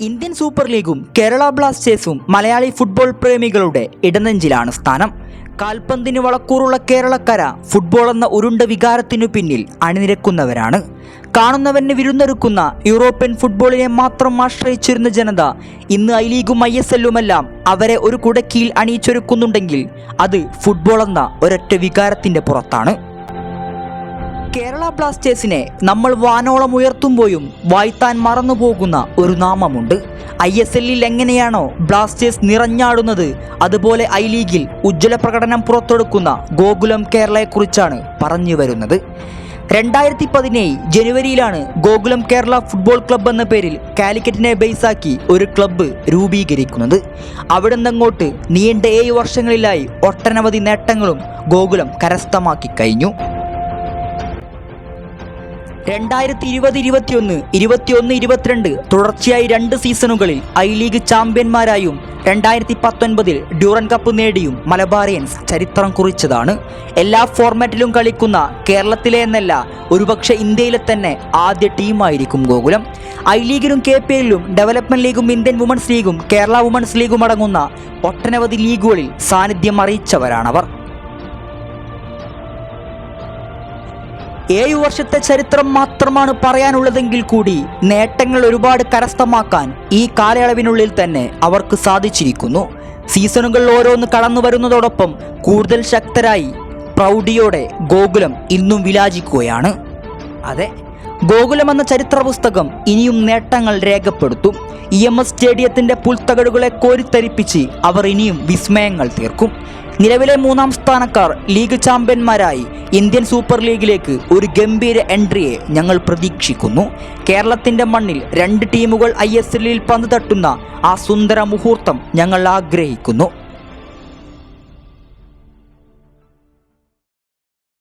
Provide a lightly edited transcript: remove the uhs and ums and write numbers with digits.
Indian super ലീഗും Kerala ബ്ലാസ്റ്റേഴ്സും Malayali football പ്രേമികളുടെ ഇടനെഞ്ചിലാണ് സ്ഥാനം. കാൽപന്തിന് വളക്കൂറുള്ള കേരളക്കര ഫുട്ബോൾ എന്ന ഉരുണ്ട വികാരത്തിനു പിന്നിൽ അണിനിരക്കുന്നവരാണ്. കാണുന്നവന് വിരുന്നൊരുക്കുന്ന യൂറോപ്യൻ ഫുട്ബോളിനെ മാത്രം ആശ്രയിച്ചിരുന്ന ജനത ഇന്ന് ഐ ലീഗും ISLുമെല്ലാം അവരെ ഒരു കുടക്കീഴിൽ അണിയിച്ചൊരുക്കുന്നുണ്ടെങ്കിൽ അത് ഫുട്ബോൾ എന്ന ഒരൊറ്റ വികാരത്തിൻ്റെ പുറത്താണ്. കേരള ബ്ലാസ്റ്റേഴ്സിനെ നമ്മൾ വാനോളം ഉയർത്തുമ്പോഴും വാഴ്ത്താൻ മറന്നുപോകുന്ന ഒരു നാമമുണ്ട്. ISLിൽ എങ്ങനെയാണോ ബ്ലാസ്റ്റേഴ്സ് നിറഞ്ഞാടുന്നത്, അതുപോലെ ഐ ലീഗിൽ ഉജ്ജ്വല പ്രകടനം പുറത്തെടുക്കുന്ന ഗോകുലം കേരളയെക്കുറിച്ചാണ് പറഞ്ഞു വരുന്നത്. 2017 ജനുവരിയിലാണ് ഗോകുലം കേരള ഫുട്ബോൾ ക്ലബ്ബ് എന്ന പേരിൽ കാലിക്കറ്റിനെ ബേസാക്കി ഒരു ക്ലബ്ബ് രൂപീകരിക്കുന്നത്. അവിടെ നിന്നങ്ങോട്ട് നീണ്ട 7 വർഷങ്ങളിലായി ഒട്ടനവധി നേട്ടങ്ങളും ഗോകുലം കരസ്ഥമാക്കി കഴിഞ്ഞു. 2020-21, 21-22 തുടർച്ചയായി 2 സീസണുകളിൽ I league ചാമ്പ്യന്മാരായും 2019 Durand cup നേടിയും Malabarians ചരിത്രം കുറിച്ചതാണ്. എല്ലാ ഫോർമാറ്റിലും കളിക്കുന്ന കേരളത്തിലെ എന്നല്ല, ഒരുപക്ഷെ ഇന്ത്യയിലെ തന്നെ ആദ്യ ടീമായിരിക്കും ഗോകുലം. ഐ ലീഗിലും KPLലും ഡെവലപ്മെന്റ് ലീഗും ഇന്ത്യൻ വുമൻസ് ലീഗും കേരള വുമൻസ് ലീഗും അടങ്ങുന്ന ഒട്ടനവധി ലീഗുകളിൽ സാന്നിധ്യം അറിയിച്ചവരാണവർ. 7 വർഷത്തെ ചരിത്രം മാത്രമാണ് പറയാനുള്ളതെങ്കിൽ കൂടി നേട്ടങ്ങൾ ഒരുപാട് കരസ്ഥമാക്കാൻ ഈ കാലയളവിനുള്ളിൽ തന്നെ അവർക്ക് സാധിച്ചിരിക്കുന്നു. സീസണുകൾ ഓരോന്ന് കടന്നു വരുന്നതോടൊപ്പം കൂടുതൽ ശക്തരായി പ്രൗഢിയോടെ ഗോകുലം ഇന്നും വിരാജിക്കുകയാണ്. അതെ, ഗോകുലം എന്ന ചരിത്ര പുസ്തകം ഇനിയും നേട്ടങ്ങൾ രേഖപ്പെടുത്തും. EMS സ്റ്റേഡിയത്തിൻ്റെ പുൽത്തകടുകളെ കോരിത്തരിപ്പിച്ച് അവർ ഇനിയും വിസ്മയങ്ങൾ തീർക്കും. നിലവിലെ 3ാം സ്ഥാനക്കാർ ലീഗ് ചാമ്പ്യന്മാരായി ഇന്ത്യൻ സൂപ്പർ ലീഗിലേക്ക് ഒരു ഗംഭീര എൻട്രിയെ ഞങ്ങൾ പ്രതീക്ഷിക്കുന്നു. കേരളത്തിൻ്റെ മണ്ണിൽ 2 ടീമുകൾ ISLിൽ പന്ത് തട്ടുന്ന ആ സുന്ദര മുഹൂർത്തം ഞങ്ങൾ ആഗ്രഹിക്കുന്നു.